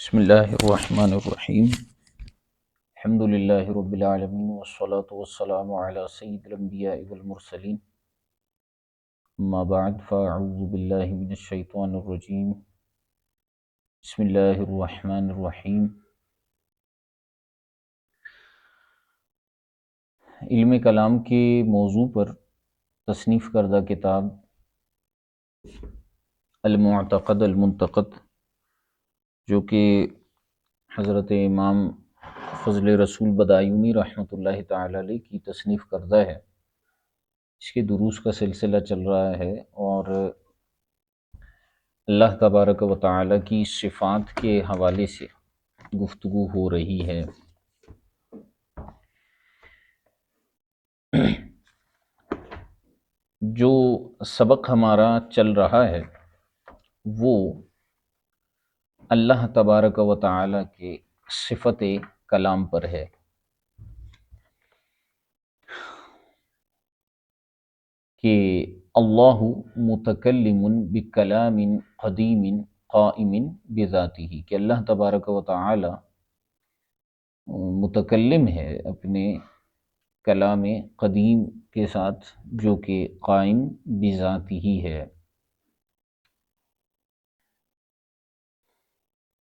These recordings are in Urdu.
بسم اللہ الرحمن الرحیم الحمد للہ رب العالمین والصلاة والسلام علی سید الانبیاء والمرسلین اما بعد فاعوذ باللہ من الشیطان الرجیم بسم اللہ الرحمن الرحیم۔ علم کلام کے موضوع پر تصنیف کردہ کتاب المعتقد المنتقد، جو کہ حضرت امام فضل رسول بدایونی رحمۃ اللہ تعالی علیہ کی تصنیف کردہ ہے، اس کے دروس کا سلسلہ چل رہا ہے اور اللہ تبارک و تعالی کی صفات کے حوالے سے گفتگو ہو رہی ہے۔ جو سبق ہمارا چل رہا ہے وہ اللہ تبارک و تعالی کے صفت کلام پر ہے کہ اللہ متکلم بکلام قدیم قائم بذاتہ، کہ اللہ تبارک و تعالی متکلم ہے اپنے کلام قدیم کے ساتھ جو کہ قائم بذاتہ ہی ہے۔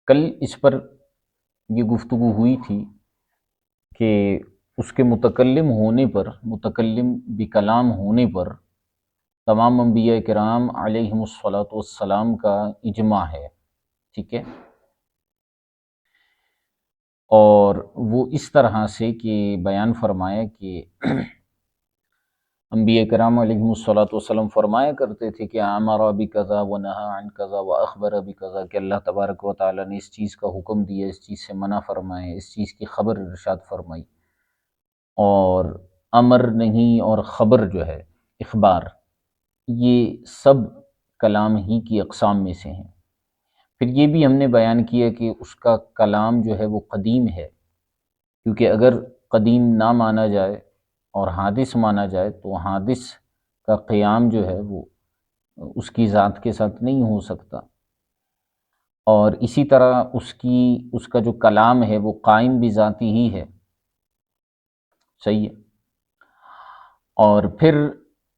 کل اس پر یہ گفتگو ہوئی تھی کہ اس کے متکلم ہونے پر، متکلم بکلام ہونے پر تمام انبیاء کرام علیہم الصلاۃ والسلام کا اجماع ہے، ٹھیک ہے، اور وہ اس طرح سے کہ بیان فرمایا کہ انبیاء کرام علیہم الصلاۃ والسلام فرمایا کرتے تھے کہ امر بکذا ونہی عن کذا واخبر بکذا، کہ اللہ تبارک و تعالیٰ نے اس چیز کا حکم دیا، اس چیز سے منع فرمائے، اس چیز کی خبر ارشاد فرمائی، اور امر نہیں اور خبر جو ہے اخبار، یہ سب کلام ہی کی اقسام میں سے ہیں۔ پھر یہ بھی ہم نے بیان کیا کہ اس کا کلام جو ہے وہ قدیم ہے، کیونکہ اگر قدیم نہ مانا جائے اور حادث مانا جائے تو حادث کا قیام جو ہے وہ اس کی ذات کے ساتھ نہیں ہو سکتا، اور اسی طرح اس کا جو کلام ہے وہ قائم بذاتی ہی ہے، صحیح ہے۔ اور پھر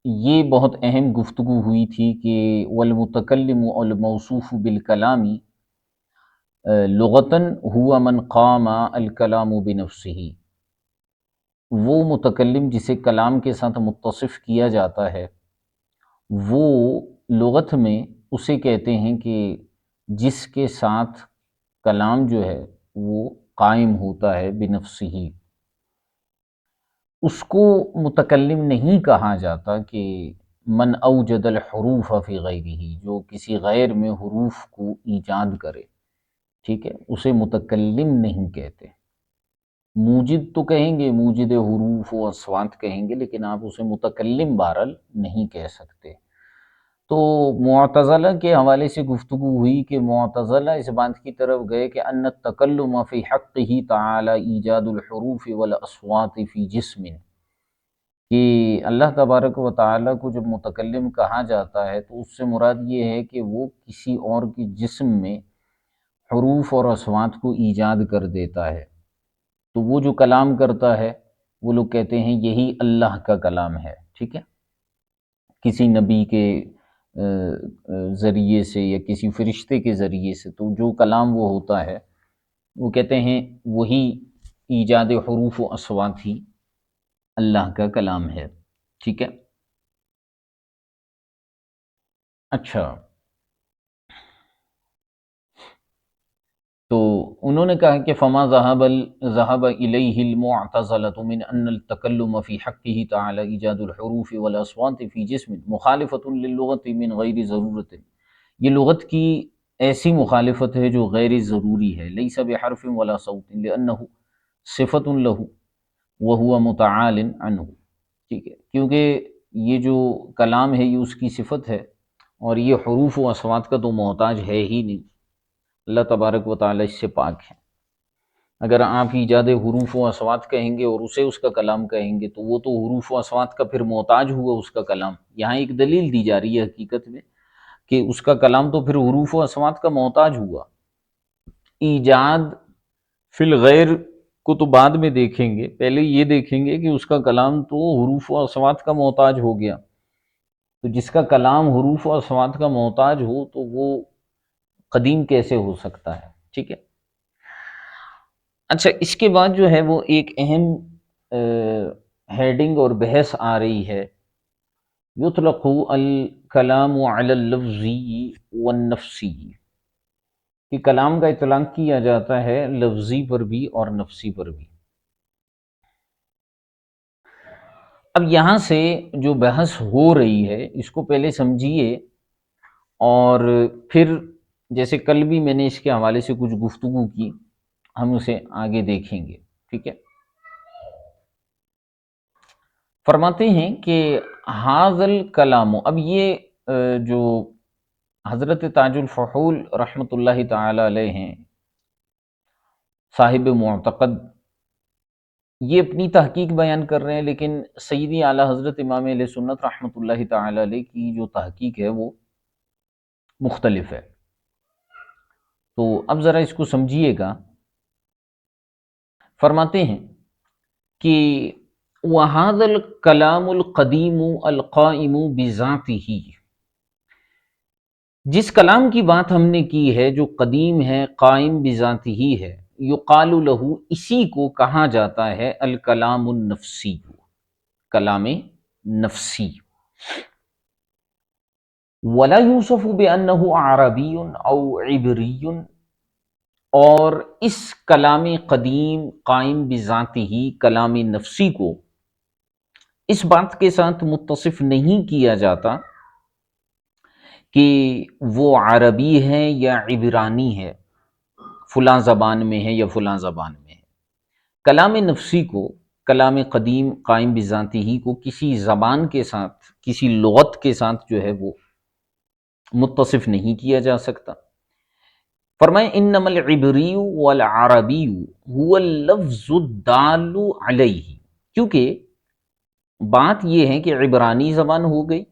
یہ بہت اہم گفتگو ہوئی تھی کہ والمتکلم الموصوف بالکلام لغتاً هو من قام الکلام بنفسہ، وہ متکلم جسے کلام کے ساتھ متصف کیا جاتا ہے وہ لغت میں اسے کہتے ہیں کہ جس کے ساتھ کلام جو ہے وہ قائم ہوتا ہے بنفسہ، اس کو متکلم نہیں کہا جاتا کہ من اوجد الحروف فی غیرہ، جو کسی غیر میں حروف کو ایجاد کرے، ٹھیک ہے، اسے متکلم نہیں کہتے۔ موجد تو کہیں گے، موجد حروف و اصوات کہیں گے، لیکن آپ اسے متکلم بہرحال نہیں کہہ سکتے۔ تو معتزلہ کے حوالے سے گفتگو ہوئی کہ معتزلہ اس بات کی طرف گئے کہ ان التکلم فی حقہ تعالی ایجاد الحروف والاصوات فی جسم، کہ اللہ تبارک و تعالیٰ کو جب متکلم کہا جاتا ہے تو اس سے مراد یہ ہے کہ وہ کسی اور کی جسم میں حروف اور اصوات کو ایجاد کر دیتا ہے، تو وہ جو کلام کرتا ہے وہ لوگ کہتے ہیں یہی اللہ کا کلام ہے، ٹھیک ہے، کسی نبی کے ذریعے سے یا کسی فرشتے کے ذریعے سے، تو جو کلام وہ ہوتا ہے وہ کہتے ہیں وہی ایجاد حروف و اصوات ہی اللہ کا کلام ہے، ٹھیک ہے۔ اچھا، تو انہوں نے کہا کہ فما ذهب الیہ المعتزلة من ان التکلم فی حقہ تعالی ایجاد الحروف والاصوات فی جسم مخالفۃ للغت من غیر ضرورت، یہ لغت کی ایسی مخالفت ہے جو غیر ضروری ہے، لیس بحرف ولا صوت لانہ صفۃ لہ وہو متعال عنہ، ٹھیک ہے، کیونکہ یہ جو کلام ہے یہ اس کی صفت ہے اور یہ حروف و اصوات کا تو محتاج ہے ہی نہیں، اللہ تبارک و تعالی اس سے پاک ہے۔ اگر آپ ایجاد حروف و اصوات کہیں گے اور اسے اس کا کلام کہیں گے تو وہ تو حروف و اصوات کا پھر محتاج ہوا اس کا کلام۔ یہاں ایک دلیل دی جا رہی ہے حقیقت میں کہ اس کا کلام تو پھر حروف و اصوات کا محتاج ہوا، ایجاد فی الغیر کو تو بعد میں دیکھیں گے، پہلے یہ دیکھیں گے کہ اس کا کلام تو حروف و اصوات کا محتاج ہو گیا، تو جس کا کلام حروف و اصوات کا محتاج ہو تو وہ قدیم کیسے ہو سکتا ہے؟ ٹھیک ہے۔ اچھا، اس کے بعد جو ہے وہ ایک اہم ہیڈنگ اور بحث آ رہی ہے، یطلق الکلام علی اللفظی والنفسی، کہ کلام کا اطلاق کیا جاتا ہے لفظی پر بھی اور نفسی پر بھی۔ اب یہاں سے جو بحث ہو رہی ہے اس کو پہلے سمجھیے، اور پھر جیسے کل بھی میں نے اس کے حوالے سے کچھ گفتگو کی، ہم اسے آگے دیکھیں گے، ٹھیک ہے۔ فرماتے ہیں کہ حاذ الکلام، اب یہ جو حضرت تاج الفحول رحمۃ اللہ تعالی علیہ ہیں، صاحب معتقد، یہ اپنی تحقیق بیان کر رہے ہیں، لیکن سیدی اعلیٰ حضرت امام اہل سنت رحمۃ اللہ تعالی علیہ کی جو تحقیق ہے وہ مختلف ہے۔ تو اب ذرا اس کو سمجھیے گا۔ فرماتے ہیں کہ وَهَذَا الْكَلَامُ الْقَدِيمُ الْقَائِمُ بِذَاتِهِ، جس کلام کی بات ہم نے کی ہے جو قدیم ہے، قائم بذاتہ ہے، یقال لہ، اسی کو کہا جاتا ہے الکلام النفسی، کلام نفسی۔ ولا یوصف بانہ عربی او عبری، اور اس کلام قدیم قائم بذاتہ کلام نفسی کو اس بات کے ساتھ متصف نہیں کیا جاتا کہ وہ عربی ہے یا عبرانی ہے، فلاں زبان میں ہے یا فلاں زبان میں ہے۔ کلام نفسی کو، کلام قدیم قائم بذاتہ ہی کو کسی زبان کے ساتھ، کسی لغت کے ساتھ جو ہے وہ متصف نہیں کیا جا سکتا۔ فرمائیں انما العبری والعربی هو اللفظ الدال علیہ، کیونکہ بات یہ ہے کہ عبرانی زبان ہو گئی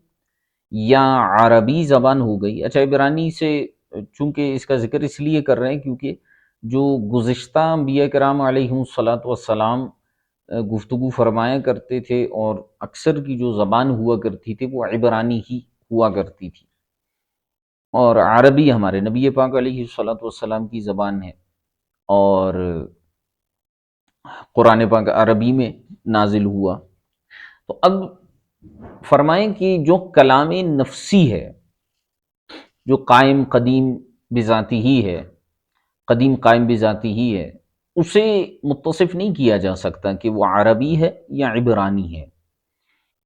یا عربی زبان ہو گئی۔ اچھا، عبرانی سے چونکہ اس کا ذکر اس لیے کر رہے ہیں کیونکہ جو گزشتہ انبیاء کرام علیہم الصلاۃ والسلام گفتگو فرمایا کرتے تھے اور اکثر کی جو زبان ہوا کرتی تھی وہ عبرانی ہی ہوا کرتی تھی، اور عربی ہمارے نبی پاک علیہ الصلاۃ والسلام کی زبان ہے، اور قرآن پاک عربی میں نازل ہوا۔ تو اب فرمائیں کہ جو کلام نفسی ہے، جو قائم قدیم بذاتی ہی ہے، قدیم قائم بذاتی ہی ہے، اسے متصف نہیں کیا جا سکتا کہ وہ عربی ہے یا عبرانی ہے۔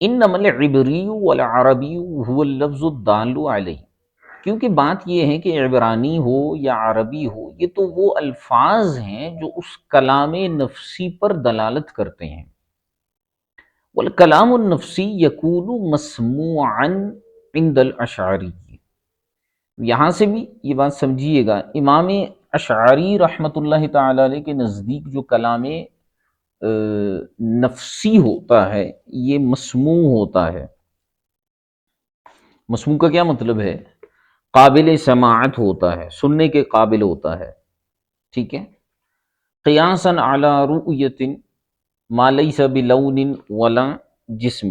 انما العبری والعربی هو اللفظ الدال علیہ، کیونکہ بات یہ ہے کہ عبرانی ہو یا عربی ہو، یہ تو وہ الفاظ ہیں جو اس کلام نفسی پر دلالت کرتے ہیں۔ والکلام النفسی یکون مسموعا عند الاشعری، یہاں سے بھی یہ بات سمجھیے گا، امام اشعری رحمۃ اللہ تعالی علیہ کے نزدیک جو کلام نفسی ہوتا ہے یہ مسموع ہوتا ہے۔ مسموع کا کیا مطلب ہے؟ قابل سماعت ہوتا ہے، سننے کے قابل ہوتا ہے، ٹھیک ہے۔ قیاسا علی رؤیت ما لیس بلون ولا جسم،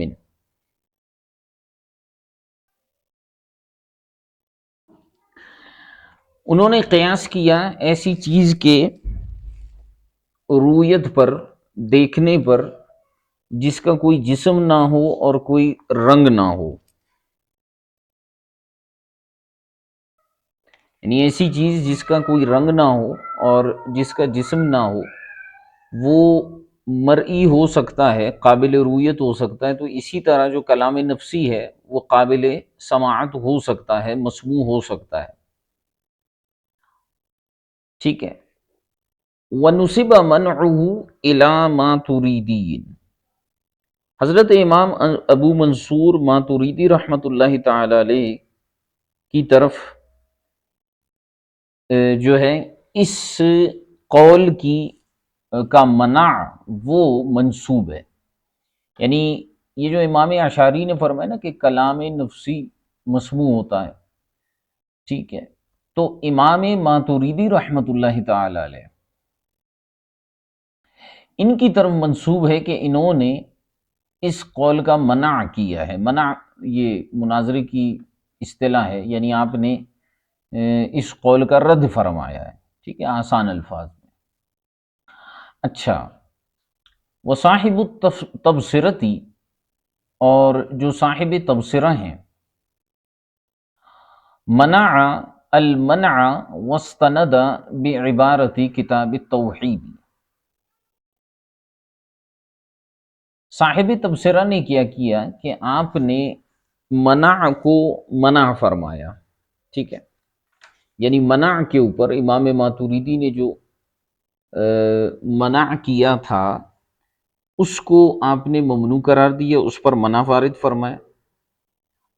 انہوں نے قیاس کیا ایسی چیز کے رویت پر، دیکھنے پر، جس کا کوئی جسم نہ ہو اور کوئی رنگ نہ ہو، یعنی ایسی چیز جس کا کوئی رنگ نہ ہو اور جس کا جسم نہ ہو، وہ مرئی ہو سکتا ہے، قابل رویت ہو سکتا ہے۔ تو اسی طرح جو کلام نفسی ہے وہ قابل سماعت ہو سکتا ہے، مسموع ہو سکتا ہے، ٹھیک ہے۔ وَنُسِبَ مَنْعُهُ إِلَى مَاتُرِیدِیٍ، حضرت امام ابو منصور ماتوریدی رحمۃ اللہ تعالی علیہ کی طرف جو ہے اس قول کی کا منع وہ منسوب ہے، یعنی یہ جو امام اشعری نے فرمایا نا کہ کلام نفسی مسموع ہوتا ہے، ٹھیک ہے، تو امام ماتوریدی رحمۃ اللہ تعالی علیہ ان کی طرف منسوب ہے کہ انہوں نے اس قول کا منع کیا ہے۔ منع یہ مناظرے کی اصطلاح ہے، یعنی آپ نے اس قول کا رد فرمایا ہے، ٹھیک ہے، آسان الفاظ میں۔ اچھا، وصاحب التبصرتی، اور جو صاحب تبصرہ ہیں، منع المنع واستند بعبارت کتاب التوحید، صاحب تبصرہ نے کیا کیا کہ آپ نے منع کو منع فرمایا، ٹھیک ہے، یعنی منع کے اوپر امام ماتوریدی نے جو منع کیا تھا اس کو آپ نے ممنوع قرار دیا، اس پر منع وارد فرمایا،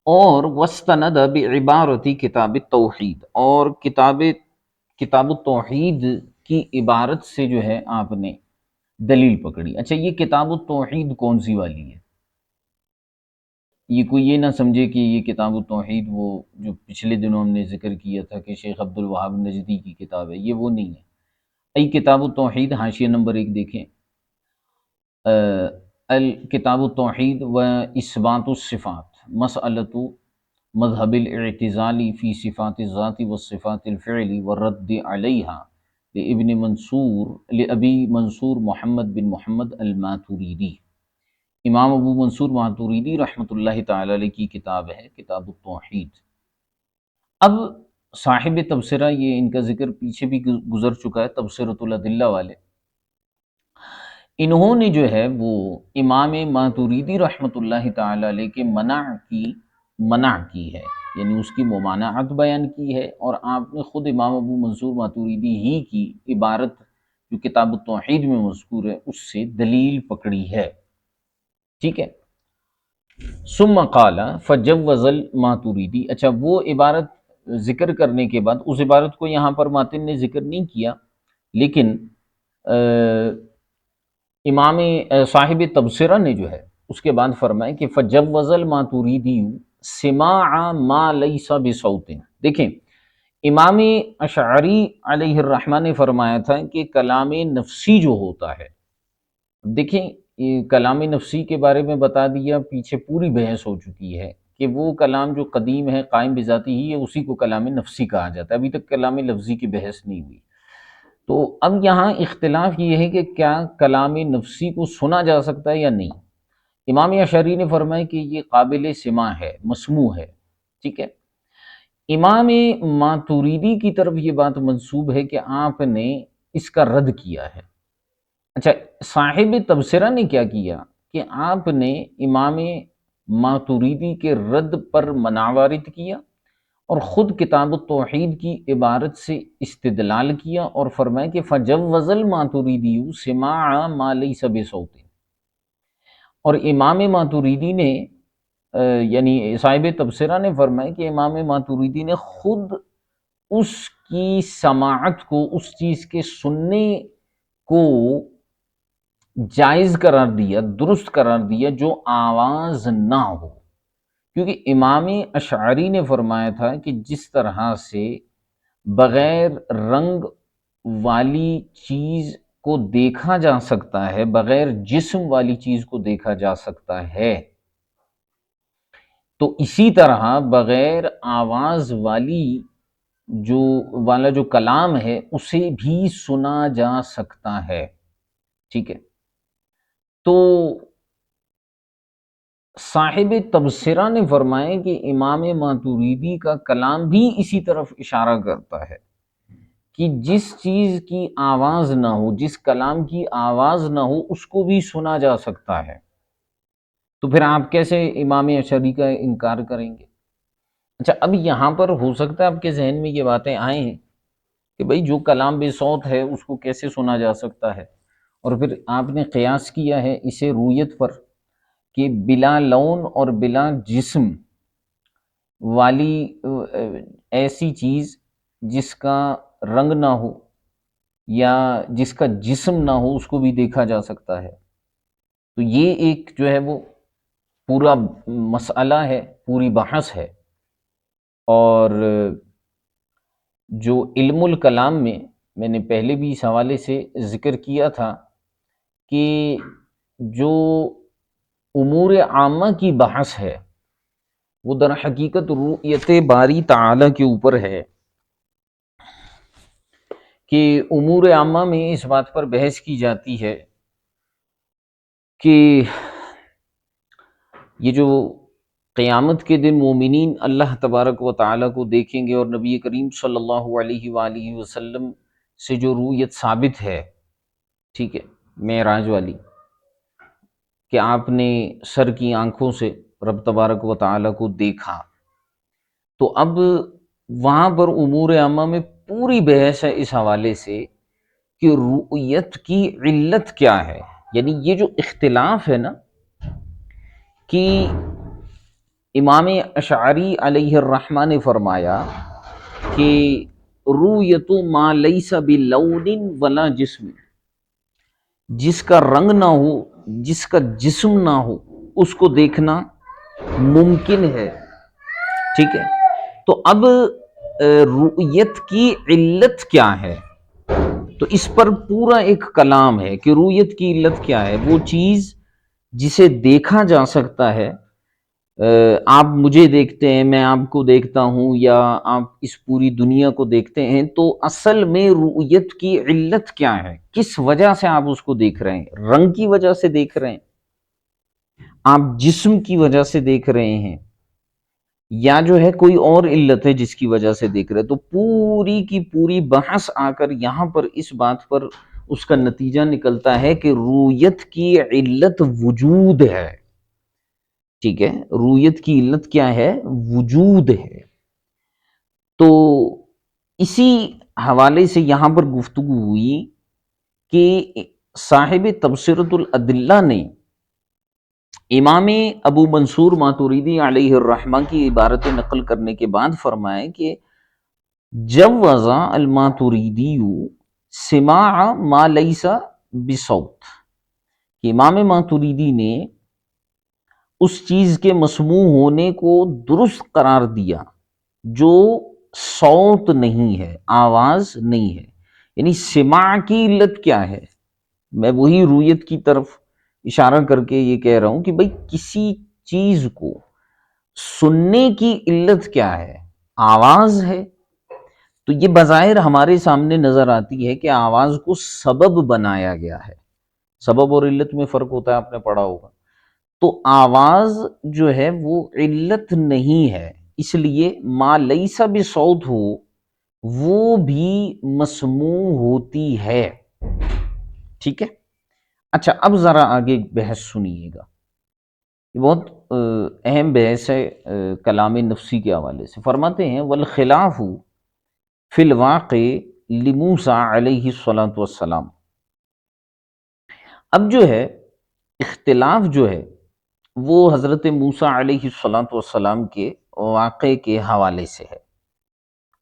اور وستند بعبارتی کتاب التوحید، اور کتاب التوحید کی عبارت سے جو ہے آپ نے دلیل پکڑی۔ اچھا، یہ کتاب التوحید کون سی والی ہے؟ یہ کوئی یہ نہ سمجھے کہ یہ کتاب التوحید وہ جو پچھلے دنوں ہم نے ذکر کیا تھا کہ شیخ عبد الوہاب نجدی کی کتاب ہے، یہ وہ نہیں ہے۔ ای کتاب التوحید حاشیہ نمبر 1 دیکھیں، الکتاب التوحید و اثبات الصفات، مسئلۃ مذہب الاعتزال فی صفات الذات والصفات الفعل والرد علیہا لابن منصور لابی منصور محمد بن محمد الماتوریدی، امام ابو منصور ماتوریدی رحمۃ اللہ تعالی علیہ کی کتاب ہے کتاب التوحید۔ اب صاحب تبصرہ، یہ ان کا ذکر پیچھے بھی گزر چکا ہے، تبصرۃ الادلہ والے، انہوں نے جو ہے وہ امام ماتوریدی رحمۃ اللہ تعالی علیہ کے منع کی ہے، یعنی اس کی ممانعت بیان کی ہے، اور آپ نے خود امام ابو منصور ماتوریدی ہی کی عبارت جو کتاب التوحید میں مذکور ہے اس سے دلیل پکڑی ہے، ٹھیک ہے۔ ثم قال فجوز الماتوریدی، اچھا وہ عبارت ذکر کرنے کے بعد، اس عبارت کو یہاں پر ماتن نے ذکر نہیں کیا، لیکن امام صاحب تبصرہ نے جو ہے اس کے بعد فرمایا کہ فجوز الماتوریدی سماع ما لیس بصوت، دیکھیں امام اشعری علیہ الرحمہ نے فرمایا تھا کہ کلام نفسی جو ہوتا ہے، دیکھیں یہ کلام نفسی کے بارے میں بتا دیا، پیچھے پوری بحث ہو چکی ہے کہ وہ کلام جو قدیم ہے قائم بذاتی ہی ہے اسی کو کلام نفسی کہا جاتا ہے، ابھی تک کلام لفظی کی بحث نہیں ہوئی۔ تو اب یہاں اختلاف یہ ہے کہ کیا کلام نفسی کو سنا جا سکتا ہے یا نہیں۔ امام اشعری نے فرمایا کہ یہ قابل سماع ہے، مسموع ہے، ٹھیک ہے۔ امام ماتوریدی کی طرف یہ بات منسوب ہے کہ آپ نے اس کا رد کیا ہے۔ اچھا، صاحب تبصرہ نے کیا کیا کہ آپ نے امام ماتوریدی کے رد پر منع وارد کیا اور خود کتاب التوحید کی عبارت سے استدلال کیا اور فرمایا کہ فجوز الماتوریدی سماع ما لیس بصوت، اور امام ماتوریدی نے یعنی صاحب تبصرہ نے فرمایا کہ امام ماتوریدی نے خود اس کی سماعت کو، اس چیز کے سننے کو جائز قرار دیا، درست قرار دیا جو آواز نہ ہو، کیونکہ امام اشعری نے فرمایا تھا کہ جس طرح سے بغیر رنگ والی چیز کو دیکھا جا سکتا ہے، بغیر جسم والی چیز کو دیکھا جا سکتا ہے، تو اسی طرح بغیر آواز والا جو کلام ہے اسے بھی سنا جا سکتا ہے، ٹھیک ہے۔ تو صاحب تبصرہ نے فرمایا کہ امام ماتوریدی کا کلام بھی اسی طرف اشارہ کرتا ہے کہ جس چیز کی آواز نہ ہو، جس کلام کی آواز نہ ہو اس کو بھی سنا جا سکتا ہے، تو پھر آپ کیسے امام اشعری کا انکار کریں گے؟ اچھا، اب یہاں پر ہو سکتا ہے آپ کے ذہن میں یہ باتیں آئیں کہ بھئی جو کلام بے صوت ہے اس کو کیسے سنا جا سکتا ہے، اور پھر آپ نے قیاس کیا ہے اسے رویت پر کہ بلا لون اور بلا جسم والی ایسی چیز جس کا رنگ نہ ہو یا جس کا جسم نہ ہو اس کو بھی دیکھا جا سکتا ہے، تو یہ ایک جو ہے وہ پورا مسئلہ ہے، پوری بحث ہے، اور جو علم الکلام میں نے پہلے بھی اس حوالے سے ذکر کیا تھا کہ جو امور عامہ کی بحث ہے وہ در حقیقت رؤیت باری تعالی کے اوپر ہے، کہ امور عامہ میں اس بات پر بحث کی جاتی ہے کہ یہ جو قیامت کے دن مومنین اللہ تبارک و تعالیٰ کو دیکھیں گے، اور نبی کریم صلی اللہ علیہ وآلہ وسلم سے جو رؤیت ثابت ہے، ٹھیک ہے، معراج والی، کہ آپ نے سر کی آنکھوں سے رب تبارک و تعالیٰ کو دیکھا، تو اب وہاں پر امور عامہ میں پوری بحث ہے اس حوالے سے کہ رؤیت کی علت کیا ہے۔ یعنی یہ جو اختلاف ہے نا، کہ امام اشعری علیہ الرحمہ نے فرمایا کہ رؤیت ما لیس بلون ولا جسم، جس کا رنگ نہ ہو، جس کا جسم نہ ہو، اس کو دیکھنا ممکن ہے، ٹھیک ہے۔ تو اب رؤیت کی علت کیا ہے، تو اس پر پورا ایک کلام ہے کہ رؤیت کی علت کیا ہے۔ وہ چیز جسے دیکھا جا سکتا ہے، آپ مجھے دیکھتے ہیں، میں آپ کو دیکھتا ہوں، یا آپ اس پوری دنیا کو دیکھتے ہیں، تو اصل میں رؤیت کی علت کیا ہے، کس وجہ سے آپ اس کو دیکھ رہے ہیں؟ رنگ کی وجہ سے دیکھ رہے ہیں، آپ جسم کی وجہ سے دیکھ رہے ہیں، یا جو ہے کوئی اور علت ہے جس کی وجہ سے دیکھ رہے ہیں؟ تو پوری کی پوری بحث آ کر یہاں پر اس بات پر اس کا نتیجہ نکلتا ہے کہ رؤیت کی علت وجود ہے، ٹھیک ہے۔ رؤیت کی علت کیا ہے؟ وجود ہے۔ تو اسی حوالے سے یہاں پر گفتگو ہوئی کہ صاحب تبصرۃ الادلہ نے امام ابو منصور ماتوریدی علیہ الرحمہ کی عبارت نقل کرنے کے بعد فرمائے کہ جوز الماتوریدی سماع ما لیس بصوت، کہ امام ماتوریدی نے اس چیز کے مسموع ہونے کو درست قرار دیا جو صوت نہیں ہے، آواز نہیں ہے۔ یعنی سماع کی علت کیا ہے؟ میں وہی رؤیت کی طرف اشارہ کر کے یہ کہہ رہا ہوں کہ بھئی کسی چیز کو سننے کی علت کیا ہے؟ آواز ہے۔ تو یہ بظاہر ہمارے سامنے نظر آتی ہے کہ آواز کو سبب بنایا گیا ہے۔ سبب اور علت میں فرق ہوتا ہے، آپ نے پڑھا ہوگا۔ تو آواز جو ہے وہ علت نہیں ہے، اس لیے ما لیس بصوت ہو وہ بھی مسموع ہوتی ہے، ٹھیک ہے۔ اچھا، اب ذرا آگے بحث سنیے گا، یہ بہت اہم بحث ہے کلام نفسی کے حوالے سے۔ فرماتے ہیں والخلاف فی الواقع لموسیٰ علیہ الصلاۃ والسلام۔ اب جو ہے اختلاف جو ہے وہ حضرت موسیٰ علیہ الصلاۃ والسلام کے واقعے کے حوالے سے ہے۔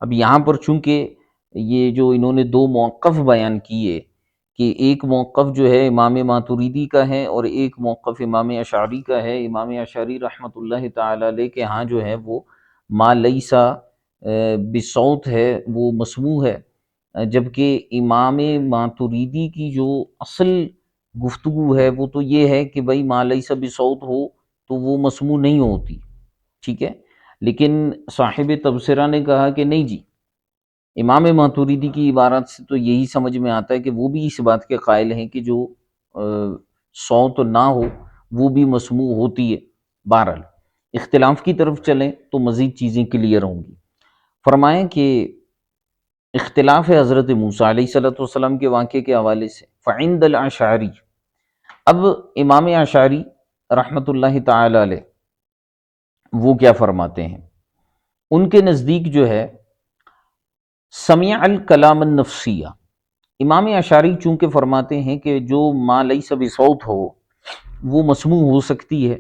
اب یہاں پر چونکہ یہ جو انہوں نے دو موقف بیان کیے، کہ ایک موقف جو ہے امام ماتوریدی کا ہے اور ایک موقف امام اشعری کا ہے۔ امام اشعری رحمۃ اللہ تعالی علیہ کے ہاں جو ہے وہ ما لیسا بصوت ہے، وہ مسموع ہے، جبکہ امام ماتوریدی کی جو اصل گفتگو ہے وہ تو یہ ہے کہ بھائی ما لیسا بصوت ہو تو وہ مسموع نہیں ہوتی، ٹھیک ہے۔ لیکن صاحب تبصرہ نے کہا کہ نہیں جی، امام ماتوریدی کی عبارت سے تو یہی سمجھ میں آتا ہے کہ وہ بھی اس بات کے قائل ہیں کہ جو صوت نہ ہو وہ بھی مسموع ہوتی ہے۔ بہرحال اختلاف کی طرف چلیں تو مزید چیزیں کلیئر ہوں گی۔ فرمائیں کہ اختلاف ہے حضرت موسیٰ علیہ السلام کے واقعے کے حوالے سے۔ فعند الاشعری، اب امام اشعری رحمۃ اللہ تعالی علیہ وہ کیا فرماتے ہیں؟ ان کے نزدیک جو ہے سمع الکلام النفسیہ، امام اشعری چونکہ فرماتے ہیں کہ جو ما لیس بصوت ہو وہ مسموع ہو سکتی ہے،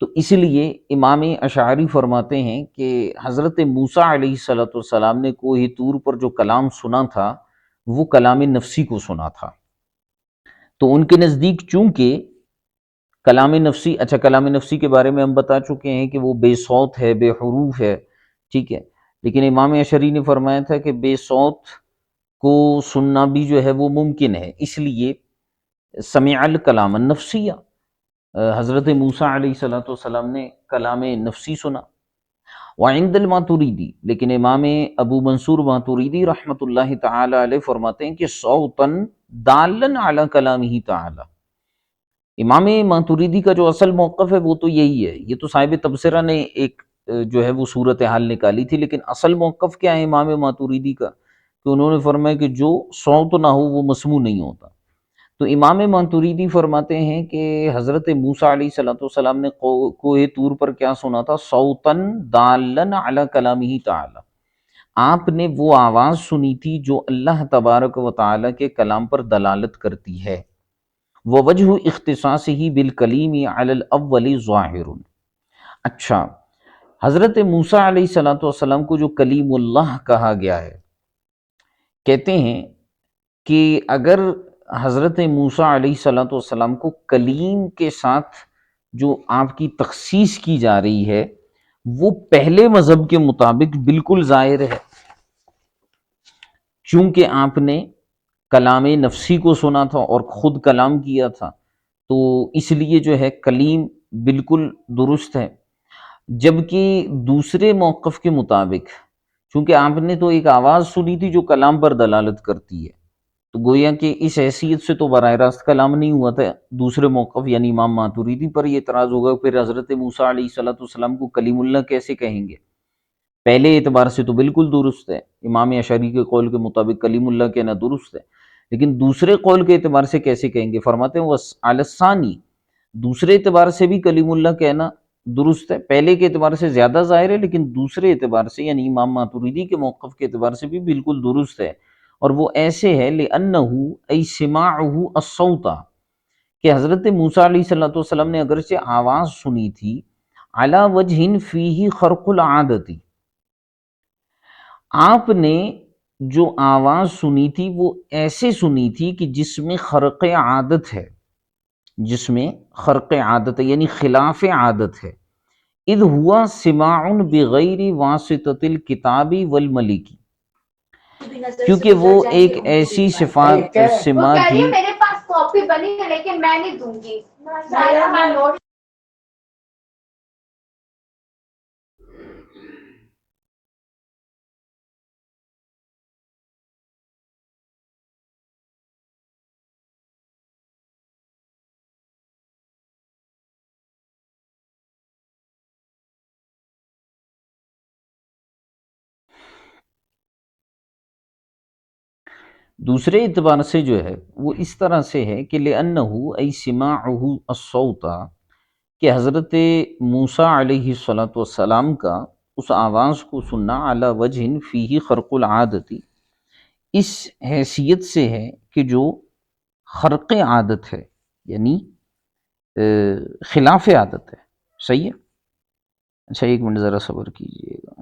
تو اس لیے امام اشعری فرماتے ہیں کہ حضرت موسیٰ علیہ السلام نے کوہ طور پر جو کلام سنا تھا وہ کلام نفسی کو سنا تھا۔ تو ان کے نزدیک چونکہ کلام نفسی، اچھا کلام نفسی کے بارے میں ہم بتا چکے ہیں کہ وہ بے صوت ہے، بے حروف ہے، ٹھیک ہے، لیکن امام اشعری نے فرمایا تھا کہ بے صوت کو سننا بھی جو ہے وہ ممکن ہے، اس لیے سمع الکلام النفسیہ، حضرت موسیٰ علیہ السلام نے کلام نفسی سنا۔ وعند الماتوریدی، لیکن امام ابو منصور ماتوریدی رحمۃ اللہ تعالی علیہ فرماتے ہیں کہ صوتاً دالن علی کلامہ تعالی۔ امام ماتوریدی کا جو اصل موقف ہے وہ تو یہی ہے، یہ تو صاحب تبصرہ نے ایک جو ہے وہ صورتحال نکالی تھی، لیکن اصل موقف کیا ہے امام ماتوریدی کا، کہ انہوں نے فرمایا کہ جو صوت نہ ہو وہ مسموع نہیں ہوتا۔ تو امام ماتوریدی فرماتے ہیں کہ حضرت موسیٰ علیہ السلام نے کوہ طور پر کیا سنا تھا؟ صوتاً دالن علی کلامہ تعالی، آپ نے وہ آواز سنی تھی جو اللہ تبارک و تعالی کے کلام پر دلالت کرتی ہے۔ ووجہ اختصاصہ بالکلیم علی الاول ظاہر۔ اچھا، حضرت موسیٰ علیہ السلام کو جو کلیم اللہ کہا گیا ہے، کہتے ہیں کہ اگر حضرت موسیٰ علیہ السلام کو کلیم کے ساتھ جو آپ کی تخصیص کی جا رہی ہے وہ پہلے مذہب کے مطابق بالکل ظاہر ہے، چونکہ آپ نے کلام نفسی کو سنا تھا اور خود کلام کیا تھا، تو اس لیے جو ہے کلیم بالکل درست ہے۔ جبکہ دوسرے موقف کے مطابق، چونکہ آپ نے تو ایک آواز سنی تھی جو کلام پر دلالت کرتی ہے، تو گویا کہ اس حیثیت سے تو براہ راست کلام نہیں ہوا تھا۔ دوسرے موقف یعنی امام ماتوریدی پر یہ اعتراض ہوگا، پھر حضرت موسیٰ علیہ السلام کو کلیم اللہ کیسے کہیں گے؟ پہلے اعتبار سے تو بالکل درست ہے، امام اشعری کے قول کے مطابق کلیم اللہ کہنا درست ہے، لیکن دوسرے قول کے اعتبار سے کیسے کہیں گے؟ فرماتے ہیں وَعَلَى الثَّانِي، دوسرے اعتبار سے بھی کلیم اللہ کہنا درست ہے، پہلے کے اعتبار سے زیادہ ظاہر ہے، لیکن دوسرے اعتبار سے یعنی امام ماتوریدی کے موقف کے اعتبار سے بھی بالکل درست ہے، اور وہ ایسے ہے لِأَنَّهُ أَيْ سِمَاعُهُ الصَّوْتَ، کہ حضرت موسیٰ علیہ السلام نے اگرچہ آواز سنی تھی عَلَى وَجْهٍ فِيهِ خَرْقُ الْعَادَةِ، آپ نے جو آواز سنی تھی وہ ایسے سنی تھی کہ جس میں خرق عادت ہے، جس میں خرق عادت ہے یعنی خلاف عادت ہے۔ اذ ہوا سماع بغیر واسطۃ الکتاب والملکی، کیونکہ وہ ایک ایسی صفات سما تھی۔ میرے پاس کاپی بنی ہے لیکن میں نہیں دوں گی۔ دوسرے اعتبار سے جو ہے وہ اس طرح سے ہے کہ لِأَنَّهُ أَيْ سِمَاعُهُ الصَّوْتَ، کہ حضرت موسیٰ علیہ السلام کا اس آواز کو سننا علی وجہ فیہ خرق العادتی، اس حیثیت سے ہے کہ جو خرق عادت ہے یعنی خلاف عادت ہے۔ صحیح ہے؟ اچھا ایک منٹ ذرا صبر کیجئے گا۔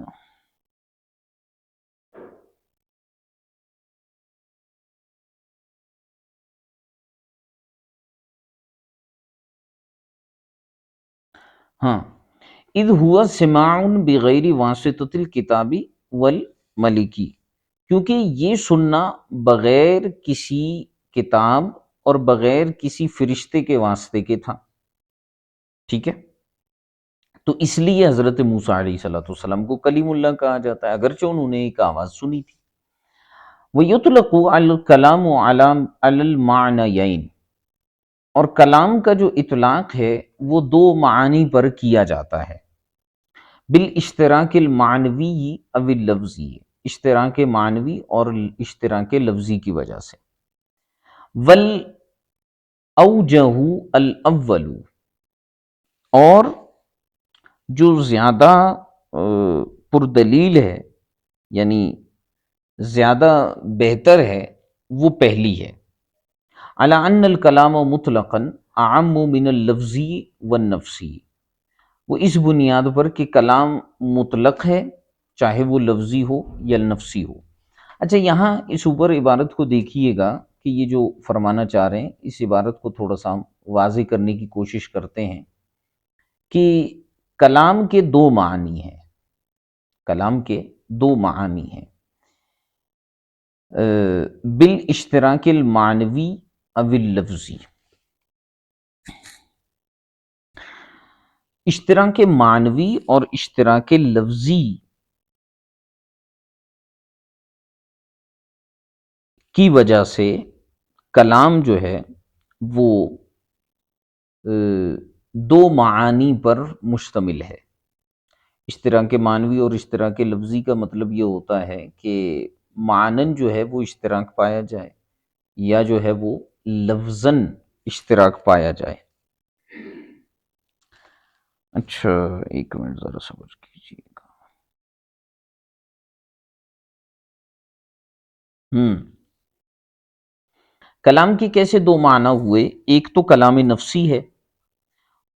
ہاں، اذ ہوا سماع بغیر واسطۃ الکتاب والملکی، کیونکہ یہ سننا بغیر کسی کتاب اور بغیر کسی فرشتے کے واسطے کے تھا، ٹھیک ہے؟ تو اس لیے حضرت موسیٰ علیہ السلام کو کلیم اللہ کہا جاتا ہے، اگرچہ انہوں نے ایک آواز سنی تھی۔ وَيُطْلَقُ الْكَلَامُ عَلَى الْمَعْنَيَيْنِ، اور کلام کا جو اطلاق ہے وہ دو معانی پر کیا جاتا ہے، بالاشتراک المعنوی او اللفظی، اشتراک معنوی اور اشتراک لفظی کی وجہ سے۔ والاوجہ الاول، اور جو زیادہ پردلیل ہے یعنی زیادہ بہتر ہے وہ پہلی ہے، علی ان الکلام مطلقا اعم من اللفظی والنفسی، وہ اس بنیاد پر کہ کلام مطلق ہے چاہے وہ لفظی ہو یا نفسی ہو۔ اچھا یہاں اس اوپر عبارت کو دیکھیے گا کہ یہ جو فرمانا چاہ رہے ہیں اس عبارت کو تھوڑا سا ہم واضح کرنے کی کوشش کرتے ہیں کہ کلام کے دو معنی ہیں، کلام کے دو معانی ہیں، بالاشتراک المعنوی او اللفظی۔ اشتراک معنوی اور اشتراک لفظی کی وجہ سے کلام جو ہے وہ دو معانی پر مشتمل ہے۔ اشتراک معنوی اور اشتراک لفظی کا مطلب یہ ہوتا ہے کہ معنن جو ہے وہ اشتراک پایا جائے، یا جو ہے وہ لفظاً اشتراک پایا جائے۔ اچھا ایک منٹ ذرا صبر کیجیے گا۔ کلام کے کیسے دو معنی ہوئے؟ ایک تو کلام نفسی ہے،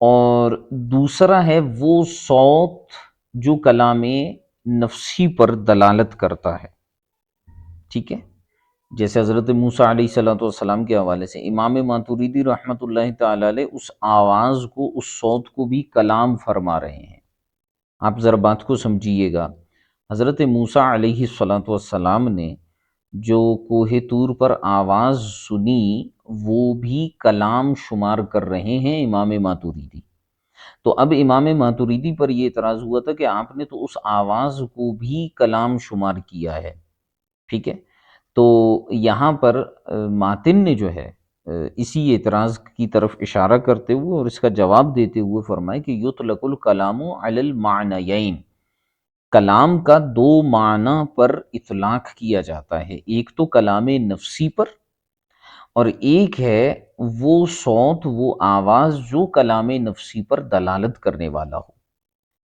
اور دوسرا ہے وہ صوت جو کلام نفسی پر دلالت کرتا ہے، ٹھیک ہے؟ جیسے حضرت موسیٰ علیہ الصلوۃ والسلام کے حوالے سے امام ماتوریدی رحمۃ اللہ تعالی علیہ اس آواز کو، اس صوت کو بھی کلام فرما رہے ہیں۔ آپ ذرا بات کو سمجھیے گا، حضرت موسیٰ علیہ الصلوۃ والسلام نے جو کوہ طور پر آواز سنی وہ بھی کلام شمار کر رہے ہیں امام ماتوریدی۔ تو اب امام ماتوریدی پر یہ اعتراض ہوا تھا کہ آپ نے تو اس آواز کو بھی کلام شمار کیا ہے، ٹھیک ہے؟ تو یہاں پر ماتن نے جو ہے اسی اعتراض کی طرف اشارہ کرتے ہوئے اور اس کا جواب دیتے ہوئے فرمائے کہ یطلق الکلام علی المعنیین، کلام کا دو معنی پر اطلاق کیا جاتا ہے، ایک تو کلام نفسی پر، اور ایک ہے وہ صوت، وہ آواز جو کلام نفسی پر دلالت کرنے والا ہو،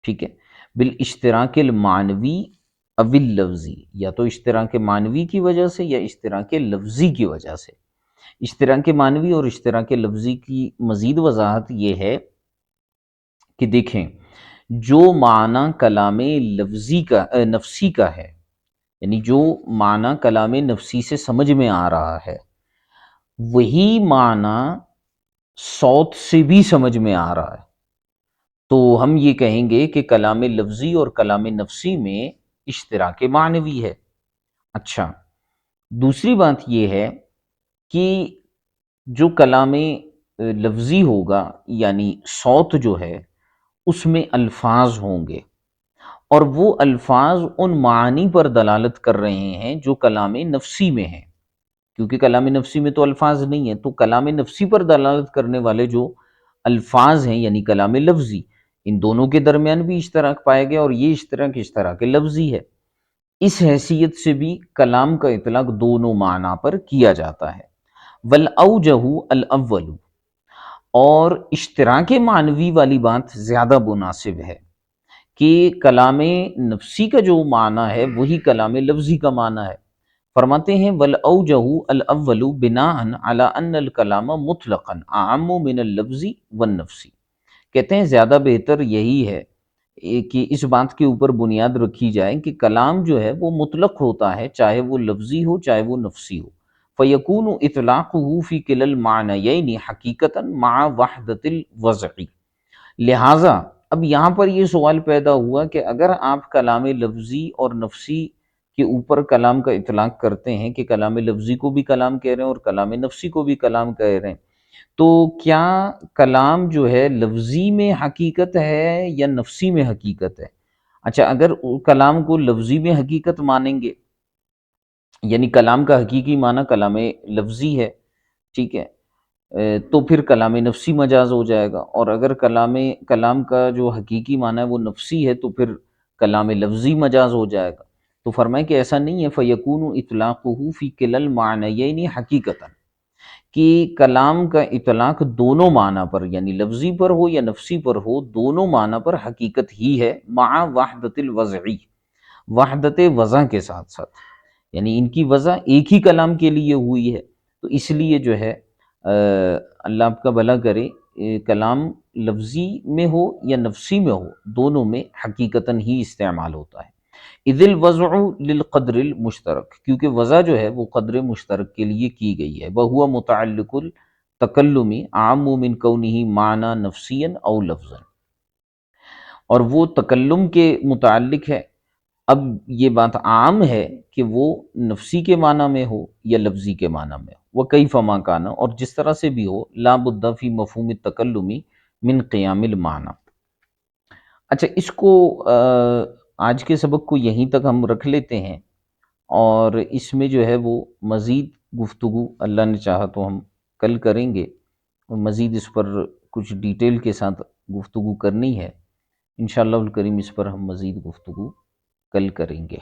ٹھیک ہے؟ بالاشتراک المعنوی او اللفظی، یا تو اشتراک معنوی کی وجہ سے یا اشتراک لفظی کی وجہ سے۔ اشتراک معنوی اور اشتراک لفظی کی مزید وضاحت یہ ہے کہ دیکھیں، جو معنی کلام لفظی کا نفسی کا ہے، یعنی جو معنی کلام نفسی سے سمجھ میں آ رہا ہے، وہی معنی صوت سے بھی سمجھ میں آ رہا ہے، تو ہم یہ کہیں گے کہ کلام لفظی اور کلام نفسی میں اشتراک معنوی ہے۔ اچھا، دوسری بات یہ ہے کہ جو کلام لفظی ہوگا، یعنی صوت جو ہے اس میں الفاظ ہوں گے، اور وہ الفاظ ان معانی پر دلالت کر رہے ہیں جو کلام نفسی میں ہیں، کیونکہ کلام نفسی میں تو الفاظ نہیں ہیں، تو کلام نفسی پر دلالت کرنے والے جو الفاظ ہیں یعنی کلام لفظی، ان دونوں کے درمیان بھی اشتراک پایا گیا، اور یہ اشتراک لفظی ہے۔ اس حیثیت سے بھی کلام کا اطلاق دونوں معنی پر کیا جاتا ہے۔ والاوجہ الاول، اور اشتراک معنوی والی بات زیادہ مناسب ہے کہ کلام نفسی کا جو معنی ہے وہی کلام لفظی کا معنی ہے۔ فرماتے ہیں والاوجہ الاول بناء علی ان الکلام مطلقا اعم من اللفظ والنفسی، کہتے ہیں زیادہ بہتر یہی ہے کہ اس بات کے اوپر بنیاد رکھی جائے کہ کلام جو ہے وہ مطلق ہوتا ہے، چاہے وہ لفظی ہو چاہے وہ نفسی ہو، فیکون اطلاقہ فی کلا المعنیین حقیقتا مع وحدۃ الوضع۔ لہٰذا اب یہاں پر یہ سوال پیدا ہوا کہ اگر آپ کلام لفظی اور نفسی کے اوپر کلام کا اطلاق کرتے ہیں کہ کلام لفظی کو بھی کلام کہہ رہے ہیں اور کلام نفسی کو بھی کلام کہہ رہے ہیں، تو کیا کلام جو ہے لفظی میں حقیقت ہے یا نفسی میں حقیقت ہے؟ اچھا، اگر کلام کو لفظی میں حقیقت مانیں گے، یعنی کلام کا حقیقی معنی کلام لفظی ہے، ٹھیک ہے، تو پھر کلام نفسی مجاز ہو جائے گا، اور اگر کلام کا جو حقیقی معنی ہے وہ نفسی ہے تو پھر کلام لفظی مجاز ہو جائے گا۔ تو فرمائے کہ ایسا نہیں ہے، فَيَكُونُ إِطْلَاقُهُ فِي كِلَا الْمَعْنَيَيْنِ حَقِيقَةً، کہ کلام کا اطلاق دونوں معنی پر، یعنی لفظی پر ہو یا نفسی پر ہو، دونوں معنی پر حقیقت ہی ہے، مع وحدت الوضعی، وحدت وضع کے ساتھ ساتھ، یعنی ان کی وضع ایک ہی کلام کے لیے ہوئی ہے، تو اس لیے جو ہے اللہ آپ کا بھلا کرے، کلام لفظی میں ہو یا نفسی میں ہو، دونوں میں حقیقتاً ہی استعمال ہوتا ہے۔ اذ الوضع للقدر المشترک، کیونکہ وضع جو ہے وہ قدر مشترک کے لیے کی گئی ہے، وہو متعلق التکلم عام من کونہ معنی نفسیا او لفظا، اور وہ تکلم کے متعلق ہے، اب یہ بات عام ہے کہ وہ نفسی کے معنی میں ہو یا لفظی کے معنی میں ہو، وکیف ما کان، اور جس طرح سے بھی ہو، لا بد فی مفہوم التکلمی من قیام المعنی۔ اچھا، اس کو آج کے سبق کو یہیں تک ہم رکھ لیتے ہیں، اور اس میں جو ہے وہ مزید گفتگو اللہ نے چاہا تو ہم کل کریں گے، اور مزید اس پر کچھ ڈیٹیل کے ساتھ گفتگو کرنی ہے۔ انشاءاللہ الکریم اس پر ہم مزید گفتگو کل کریں گے۔